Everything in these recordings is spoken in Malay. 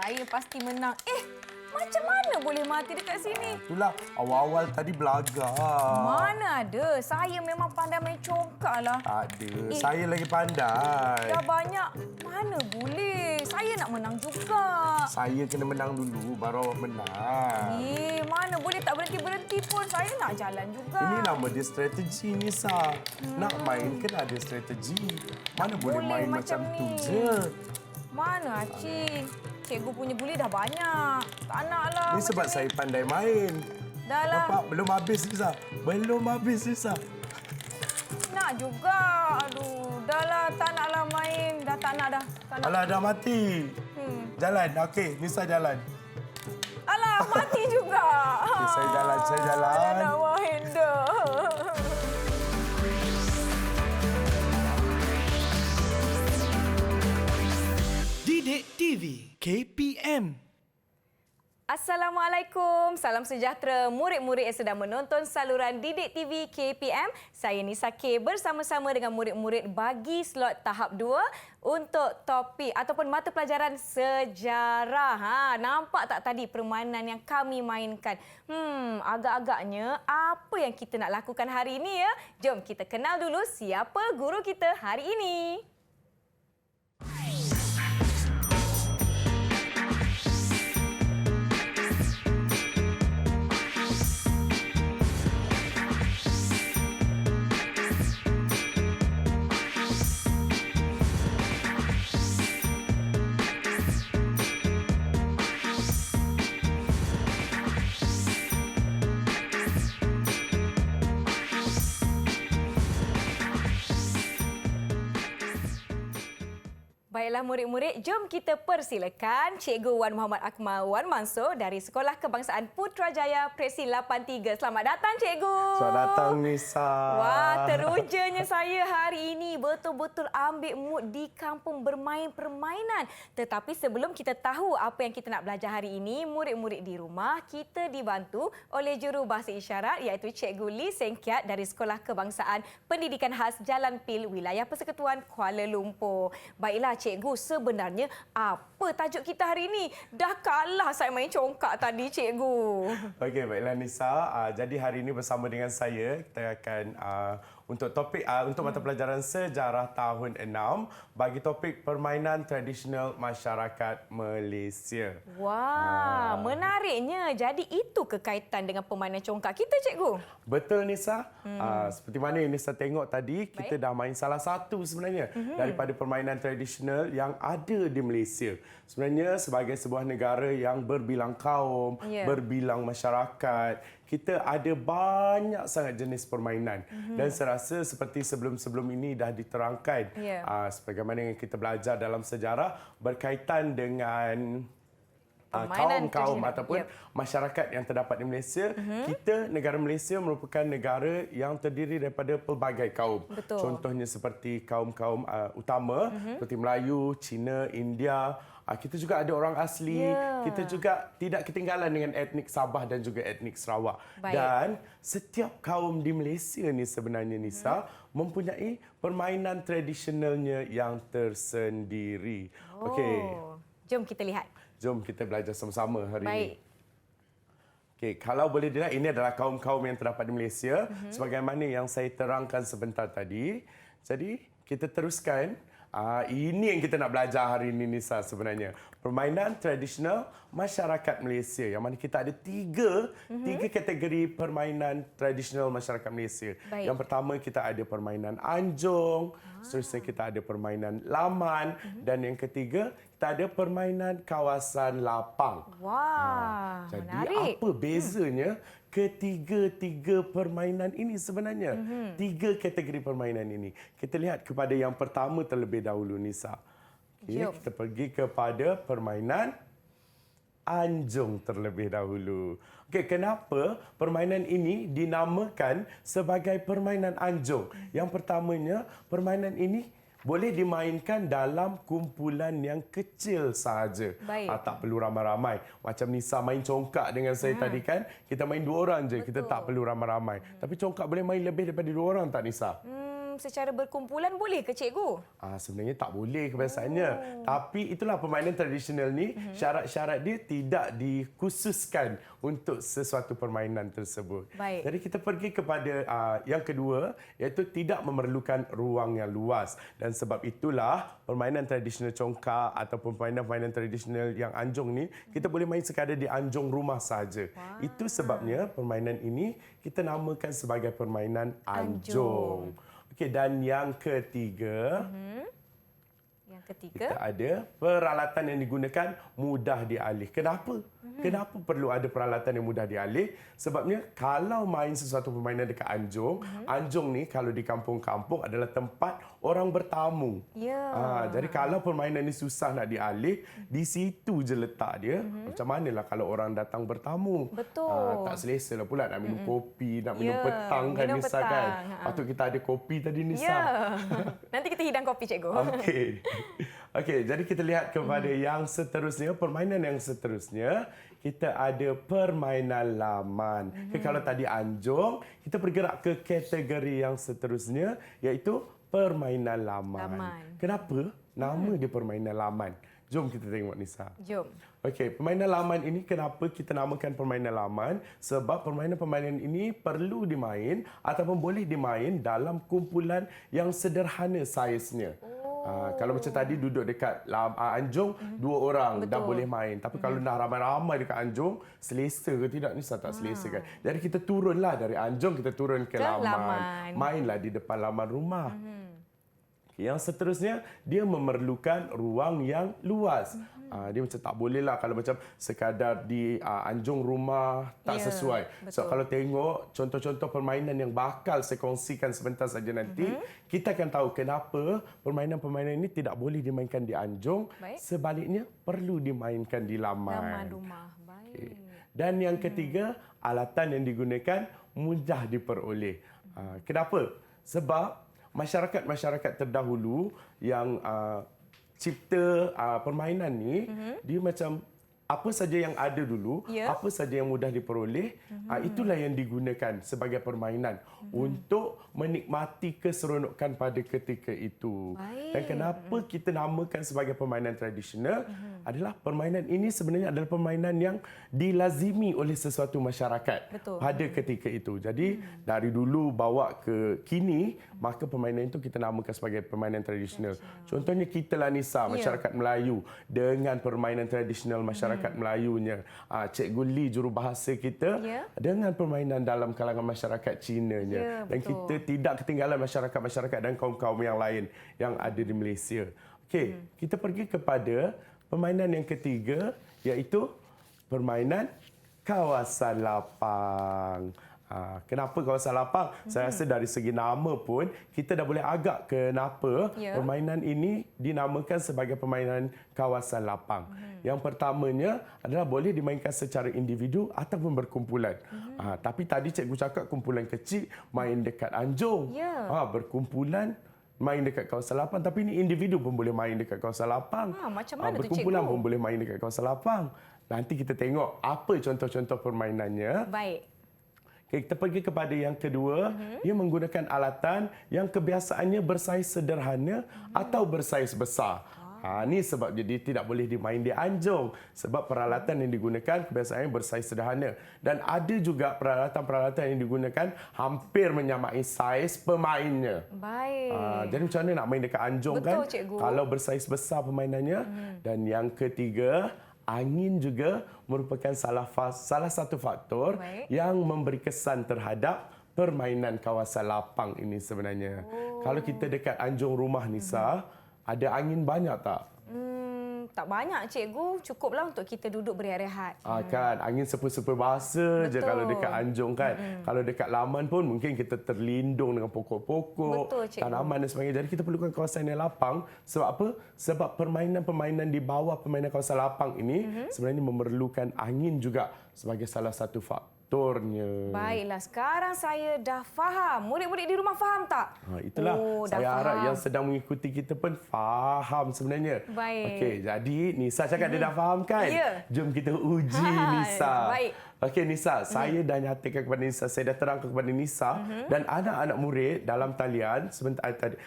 saya pasti menang. Macam mana boleh mati dekat sini? Itulah, awal-awal tadi belagak. Mana ada. Saya memang pandai main congkak lah. Tak ada. Saya lagi pandai. Dah banyak. Mana boleh. Saya nak menang juga. Saya kena menang dulu, baru awak menang. Mana boleh tak berhenti-berhenti pun. Saya nak jalan juga. Ini nama dia strategi, Nisa. Nak main kena ada strategi. Mana boleh main macam tu je. Mana, Acik? Cikgu punya buli dah banyak. Tak naklah. Ini sebab saya pandai main. Dah lah. Nampak? Belum habis, Nisa. Belum habis, Nisa. Nak juga. Aduh, dah lah. Tak naklah main. Dah tak nak dah. Tak nak. Alah, dah mati. Jalan. Okey, Nisa jalan. Alah, mati juga. Okay, saya jalan. Dah nak main dah. Didik TV KPM. Assalamualaikum. Salam sejahtera murid-murid yang sedang menonton saluran Didik TV KPM. Saya Nisa K bersama-sama dengan murid-murid bagi slot tahap 2 untuk topik ataupun mata pelajaran sejarah. Nampak tak tadi permainan yang kami mainkan? Agak-agaknya apa yang kita nak lakukan hari ini ya? Jom kita kenal dulu siapa guru kita hari ini. Baiklah murid-murid, jom kita persilakan Cikgu Wan Muhammad Akmal Wan Mansur dari Sekolah Kebangsaan Putrajaya Presi 83. Selamat datang Cikgu. Selamat datang, Nisa. Wah, terujanya saya hari ini betul-betul ambil mood di kampung bermain permainan. Tetapi sebelum kita tahu apa yang kita nak belajar hari ini, murid-murid di rumah, kita dibantu oleh juru bahasa isyarat iaitu Cikgu Lee Seng Kiat dari Sekolah Kebangsaan Pendidikan Khas Jalan Pil, Wilayah Persekutuan Kuala Lumpur. Baiklah Cikgu, sebenarnya apa tajuk kita hari ini? Dah kalah saya main congkak tadi, Cikgu. Okey, baiklah Nisa. Jadi hari ini bersama dengan saya, kita akan untuk topik untuk mata pelajaran sejarah tahun 6 bagi topik permainan tradisional masyarakat Malaysia. Wah, menariknya. Jadi itu kekaitan dengan permainan congkak kita, Cikgu? Betul, Nisa. Seperti mana yang Nisa tengok tadi, kita dah main salah satu sebenarnya daripada permainan tradisional yang ada di Malaysia. Sebenarnya sebagai sebuah negara yang berbilang kaum, berbilang masyarakat, kita ada banyak sangat jenis permainan. Dan saya rasa seperti sebelum-sebelum ini dah diterangkan, sebagaimana yang kita belajar dalam sejarah berkaitan dengan kaum-kaum ataupun masyarakat yang terdapat di Malaysia. Kita, negara Malaysia merupakan negara yang terdiri daripada pelbagai kaum. Betul. Contohnya seperti kaum-kaum utama, seperti Melayu, Cina, India. Kita juga ada orang asli. Kita juga tidak ketinggalan dengan etnik Sabah dan juga etnik Sarawak. Baik. Dan setiap kaum di Malaysia ni sebenarnya, Nisa, mempunyai permainan tradisionalnya yang tersendiri. Okey. Jom kita lihat. Jom kita belajar sama-sama hari ini. Baik. Okey, kalau boleh dilihat, ini adalah kaum-kaum yang terdapat di Malaysia. Sebagaimana yang saya terangkan sebentar tadi. Jadi, kita teruskan. Ini yang kita nak belajar hari ini, Nisa, sebenarnya. Permainan tradisional masyarakat Malaysia. Yang mana kita ada tiga kategori permainan tradisional masyarakat Malaysia. Baik. Yang pertama, kita ada permainan anjung. Seterusnya, kita ada permainan laman. Dan yang ketiga, kita ada permainan kawasan lapang. Wah, Jadi, menarik. apa bezanya ketiga-tiga permainan ini sebenarnya? Tiga kategori permainan ini. Kita lihat kepada yang pertama terlebih dahulu, Nisa. Okay, kita pergi kepada permainan anjung terlebih dahulu. Okey, kenapa permainan ini dinamakan sebagai permainan anjung? Yang pertamanya, permainan ini boleh dimainkan dalam kumpulan yang kecil sahaja. Tak perlu ramai-ramai. Macam Nisa main congkak dengan saya tadi kan, kita main 2 orang je. Kita tak perlu ramai-ramai. Tapi congkak boleh main lebih daripada 2 orang tak, Nisa? secara berkumpulan boleh ke cikgu? Sebenarnya tak boleh kebiasaannya. Tapi itulah permainan tradisional ni, syarat-syarat dia tidak dikhususkan untuk sesuatu permainan tersebut. Baik. Jadi kita pergi kepada yang kedua, iaitu tidak memerlukan ruang yang luas. Dan sebab itulah permainan tradisional congkak ataupun permainan tradisional yang anjung ni, kita boleh main sekadar di anjung rumah saja. Itu sebabnya permainan ini kita namakan sebagai permainan anjung. Okey, dan yang ketiga, Yang ketiga, kita ada peralatan yang digunakan mudah dialih. Kenapa? Kenapa perlu ada peralatan yang mudah dialih? Sebabnya kalau main sesuatu permainan dekat anjung, anjung ni kalau di kampung-kampung adalah tempat orang bertamu. Ya. Jadi kalau permainan ni susah nak dialih, di situ je letak dia. Macam manalah kalau orang datang bertamu. Betul. Tak selesa lah pula nak minum kopi, nak minum Ya, petang kan minum Nisa petang. kan. Patut kita ada kopi tadi Nisa. Ya. Nanti kita hidang kopi, cikgu. Okey. Okey, jadi kita lihat kepada yang seterusnya, permainan yang seterusnya, kita ada permainan laman. Okay, kalau tadi anjung, kita bergerak ke kategori yang seterusnya, iaitu permainan laman. Kenapa nama dia permainan laman? Jom kita tengok Nisa. Jom. Okey, permainan laman ini kenapa kita namakan permainan laman? Sebab permainan-permainan ini perlu dimain ataupun boleh dimain dalam kumpulan yang sederhana saiznya. Kalau macam tadi duduk dekat anjung, 2 orang dah boleh main. Tapi kalau dah ramai-ramai dekat anjung, selesa ke tidak? Nisa tak selesa kan? Jadi kita turunlah dari anjung, kita turun ke laman. Mainlah di depan laman rumah. Yang seterusnya, dia memerlukan ruang yang luas. Dia macam tak bolehlah kalau macam sekadar di anjung rumah tak sesuai. So kalau tengok contoh-contoh permainan yang bakal saya kongsikan sebentar saja nanti, kita akan tahu kenapa permainan-permainan ini tidak boleh dimainkan di anjung. Sebaliknya perlu dimainkan di laman. Laman rumah. Baik. Okay. Dan yang ketiga, alatan yang digunakan mudah diperoleh. Kenapa? Sebab masyarakat-masyarakat terdahulu yang cipta permainan ni, dia macam apa saja yang ada dulu, apa saja yang mudah diperoleh, itulah yang digunakan sebagai permainan untuk menikmati keseronokan pada ketika itu. Dan kenapa kita namakan sebagai permainan tradisional adalah permainan ini sebenarnya adalah permainan yang dilazimi oleh sesuatu masyarakat pada ketika itu. Jadi dari dulu bawa ke kini, maka permainan itu kita namakan sebagai permainan tradisional. Contohnya kita lah Nisa, masyarakat Melayu dengan permainan tradisional masyarakat Melayunya. Cikgu Lee jurubahasa kita dengan permainan dalam kalangan masyarakat Cinanya. Dan kita tidak ketinggalan masyarakat-masyarakat dan kaum-kaum yang lain yang ada di Malaysia. Okey, kita pergi kepada permainan yang ketiga, iaitu permainan kawasan lapang. Kenapa kawasan lapang? Saya rasa dari segi nama pun kita dah boleh agak kenapa permainan ini dinamakan sebagai permainan kawasan lapang. Yang pertamanya adalah boleh dimainkan secara individu ataupun berkumpulan. Tapi tadi cikgu cakap kumpulan kecil main dekat anjung. Berkumpulan main dekat kawasan lapang, tapi ini individu pun boleh main dekat kawasan lapang. Macam mana tu, berkumpulan cikgu? pun boleh main dekat kawasan lapang. Nanti kita tengok apa contoh-contoh permainannya. Baik. Okay, kita pergi kepada yang kedua. Dia menggunakan alatan yang kebiasaannya bersaiz sederhana atau bersaiz besar. Ini sebab jadi tidak boleh dimain di anjung. Sebab peralatan yang digunakan kebiasaannya bersaiz sederhana. Dan ada juga peralatan-peralatan yang digunakan hampir menyamai saiz pemainnya. Baik. Jadi macam mana nak main dekat anjung? Betul, kan? cikgu. Kalau bersaiz besar permainannya. Dan yang ketiga, angin juga merupakan salah satu faktor yang memberi kesan terhadap permainan kawasan lapang ini sebenarnya. Kalau kita dekat anjung rumah Nisa, ada angin banyak tak? Tak banyak, cikgu. Cukuplah untuk kita duduk berehat-rehat. Kan, angin sepa-sepa bahasa je kalau dekat anjung kan. Kalau dekat laman pun mungkin kita terlindung dengan pokok-pokok, tanaman dan sebagainya. Jadi kita perlukan kawasan yang lapang. Sebab apa? Sebab permainan-permainan di bawah permainan kawasan lapang ini sebenarnya memerlukan angin juga sebagai salah satu faktornya. Baiklah, sekarang saya dah faham. Murid-murid di rumah faham tak? Itulah. Saya harap yang sedang mengikuti kita pun faham sebenarnya. Baik. Okey, jadi Nisa cakap dia dah faham kan? Ya. Jom kita uji Nisa. Baik. Okey Nisa, saya dah nyatakan kepada Nisa, saya dah terangkan kepada Nisa dan anak-anak murid dalam talian sebentar tadi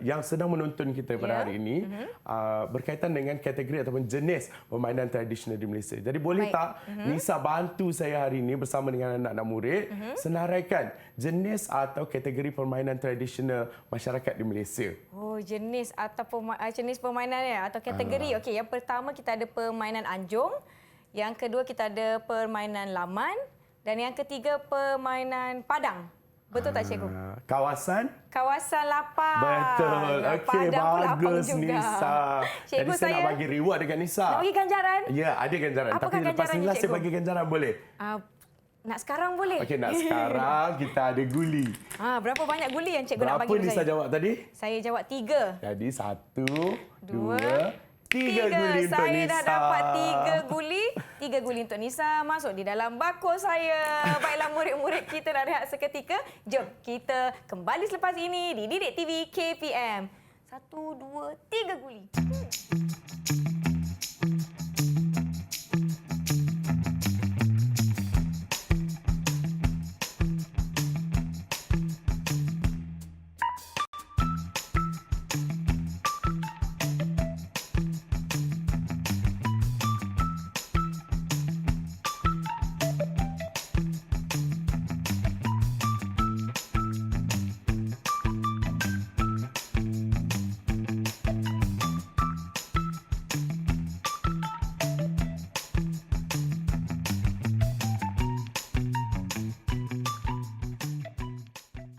yang sedang menonton kita pada hari ini berkaitan dengan kategori ataupun jenis permainan tradisional di Malaysia. Jadi boleh tak Nisa bantu saya hari ini bersama dengan anak-anak murid senaraikan jenis atau kategori permainan tradisional masyarakat di Malaysia. Oh, jenis atau jenis permainan ya atau kategori. Okey, yang pertama kita ada permainan anjung. Yang kedua kita ada permainan laman dan yang ketiga permainan padang. Betul tak cikgu? Kawasan lapang. Betul. Okey, bagus Nisa. Cikgu, jadi saya nak bagi reward dekat Nisa. Nak bagi ganjaran? Ya, ada ganjaran. Apakah Tapi lepas ganjarannya, ni lah saya cikgu? bagi ganjaran boleh? Nak sekarang boleh? Okey, nak sekarang kita ada guli. Berapa banyak guli yang cikgu nak bagi Berapa kepada Nisa saya? jawab tadi? Saya jawab 3. Jadi 1, 2, 3 3 guli untuk saya Nisa. dah dapat 3 guli. 3 guli untuk Nisa masuk di dalam bakul saya. Baiklah murid-murid, kita dah rehat seketika. Jom kita kembali selepas ini di Didik TV KPM. 1, 2, 3 guli.